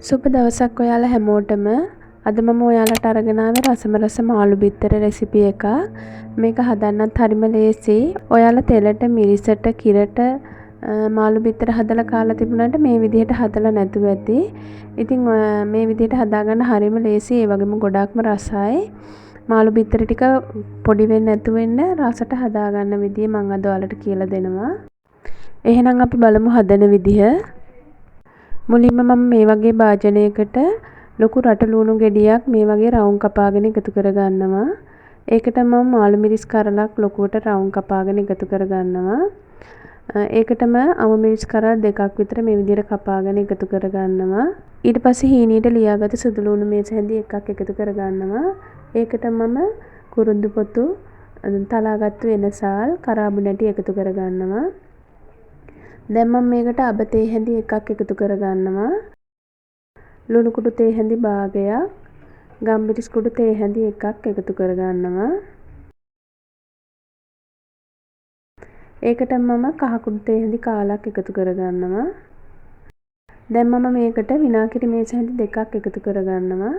සුබ දවසක් ඔයාලා හැමෝටම. අද මම ඔයාලට අරගෙන ආවේ රසම රස මාළු බිත්තර රෙසිපි එකක්. මේක හදන්නත් හරිම ලේසි. ඔයාලා තෙලට, මිරිසට, කිරට මාළු බිත්තර හදලා කාලා තිබුණාට මේ විදිහට හදලා නැතුව ඇති. ඉතින් මේ විදිහට හදාගන්න හරිම ලේසි. ඒ වගේම ගොඩාක්ම රසයි. මාළු බිත්තර ටික පොඩි වෙන්නේ නැතු වෙන්න රසට හදාගන්න විදිය මම අද ඔයාලට කියලා දෙනවා. එහෙනම් අපි බලමු හදන විදිහ. මුලින්ම මම මේ වගේ භාජනයකට ලොකු රට ලුණු ගෙඩියක් මේ වගේ රවුම් කපාගෙන එකතු කරගන්නවා. ඒකට මම මාළු මිරිස් කරලක් ලොකුවට රවුම් කපාගෙන එකතු කරගන්නවා. ඒකටම අමු මිරිස් කරල් දෙකක් විතර මේ විදිහට කපාගෙන එකතු කරගන්නවා. ඊට පස්සේ හීනියට ලියාගත්ත සුදු ලුණු මේස හැඳි එකක් එකතු කරගන්නවා. ඒකට මම කුරුඳු පොතු, තලාගත්තු වෙනසාල්, කරාබු නැටි එකතු කරගන්නවා. දැන් මම මේකට අබ තේ හැඳි එකක් එකතු කරගන්නවා. ලුණු කුඩු තේ හැඳි භාගයක්, ගම්මිරිස් කුඩු තේ හැඳි එකක් එකතු කරගන්නවා. ඒකට මම කහ කුඩු තේ හැඳි කාලක් එකතු කරගන්නවා. දැන් මම මේකට විනාගිරි මේස හැඳි දෙකක් එකතු කරගන්නවා.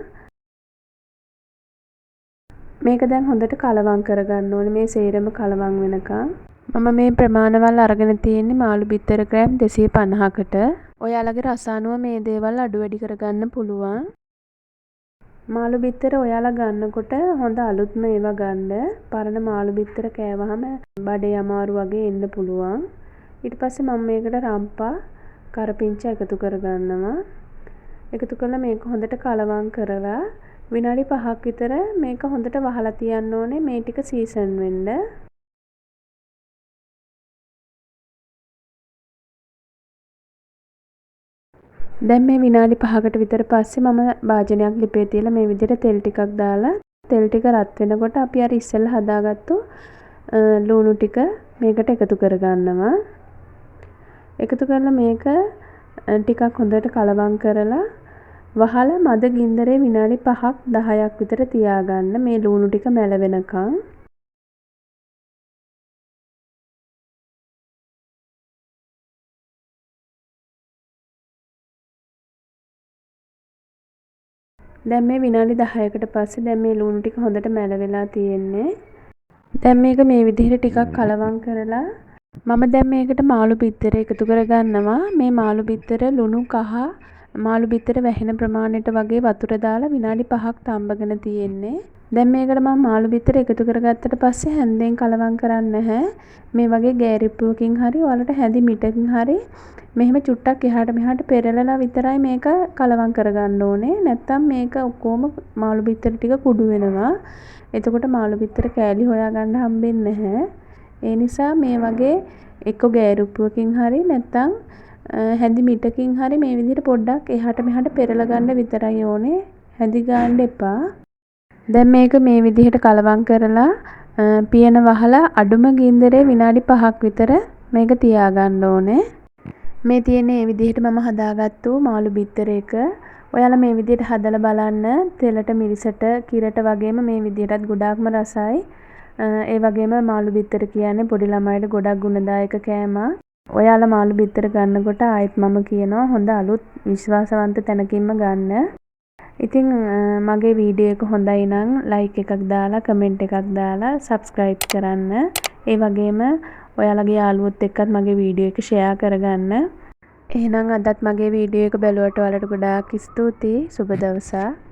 මේක දැන් හොඳට කලවම් කරගන්න ඕනේ, මේ සේරම කලවම් වෙනකන්. මම මේ ප්‍රමාණවල් අරගෙන තියෙන්නේ මාළු බිත්තර ග්‍රෑම් 250කට. ඔයාලගේ රස අනුව මේ දේවල් අඩු වැඩි කරගන්න පුළුවන්. මාළු බිත්තර ඔයාලා ගන්නකොට හොඳ අලුත්ම ඒවා ගන්න. පරණ මාළු බිත්තර කෑවහම බඩේ අමාරු වගේ එන්න පුළුවන්. ඊට පස්සේ මම මේකට රම්පා කරපිංචා එකතු කරගන්නවා. එකතු කරලා මේක හොඳට කලවම් කරලා විනාඩි 5ක් විතර මේක හොඳට වහලා තියන්න ඕනේ, මේ ටික සීසන් වෙන්න. දැන් මේ විනාඩි 5කට විතර පස්සේ මම භාජනයක් ලිපේ තියලා මේ විදිහට තෙල් ටිකක් දාලා තෙල් ටික රත් වෙනකොට අපි අර ඉස්සෙල්ලා හදාගත්තු ලුණු ටික මේකට එකතු කරගන්නවා. එකතු කරලා මේක ටිකක් හොඳට කලවම් කරලා වහලා මද ගින්දරේ විනාඩි 5ක් 10ක් විතර තියාගන්න, මේ ලුණු ටික මැල වෙනකන්. දැන් මේ විනාඩි 10කට පස්සේ දැන් මේ ලුණු ටික හොඳට මැල වෙලා තියෙන්නේ. දැන් මේක මේ විදිහට ටිකක් කලවම් කරලා මම දැන් මේකට මාළු බිත්තර එකතු කරගන්නවා. මේ මාළු බිත්තර ලුණු කහ මාළු බිත්තර වැහෙන ප්‍රමාණයට වගේ වතුර දාලා විනාඩි 5ක් තඹගෙන තියෙන්නේ. දැන් මේකට මම මාළු බිත්තර එකතු කරගත්තට පස්සේ හැන්දෙන් කලවම් කරන්නේ නැහැ. මේ වගේ ගෑරිප්පුවකින් හරි ඔයාලට හැඳි මිටකින් හරි මෙහෙම චුට්ටක් එහාට මෙහාට පෙරලලා විතරයි මේක කලවම් කරගන්න ඕනේ. නැත්තම් මේක ඔක්කොම මාළු බිත්තර ටික කුඩු වෙනවා. එතකොට මාළු බිත්තර කෑලි හොයාගන්න හම්බෙන්නේ නැහැ. ඒ නිසා මේ වගේ එක්ක ගෑරුප්පුවකින් හරි නැත්තම් හැඳි මිටකින් හරි මේ විදිහට පොඩ්ඩක් එහාට මෙහාට පෙරලා ගන්න විතරයි ඕනේ. හැඳි ගන්න එපා. දැන් මේක මේ විදිහට කලවම් කරලා පියන වහලා අඩුම ගින්දරේ විනාඩි 5ක් විතර මේක තියාගන්න ඕනේ. මේ තියෙන්නේ මේ විදිහට මම හදාගත්තු මාළු බිත්තර එක. ඔයාලා මේ විදිහට හදලා බලන්න. තෙලට, මිරිසට, කිරට වගේම මේ විදිහටත් ගොඩාක්ම රසයි. ඒ වගේම මාළු බිත්තර කියන්නේ පොඩි ළමයිට ගොඩක් ගුණදායක කෑමක්. ඔයාලා මාළු බිත්තර ගන්නකොට ආයෙත් මම කියනවා හොඳ අලුත් විශ්වාසවන්ත තැනකින්ම ගන්න. ඉතින් මගේ වීඩියෝ එක හොඳයි නම් ලයික් එකක් දාලා, කමෙන්ට් එකක් දාලා සබ්ස්ක්‍රයිබ් කරන්න. ඒ වගේම ඔයාලගේ යාළුවොත් එක්කත් මගේ වීඩියෝ එක ෂෙයා කරගන්න. එහෙනම් අදත් මගේ වීඩියෝ එක බැලුවට ඔයාලට ගොඩාක් ස්තුතියි. සුබ දවසක්.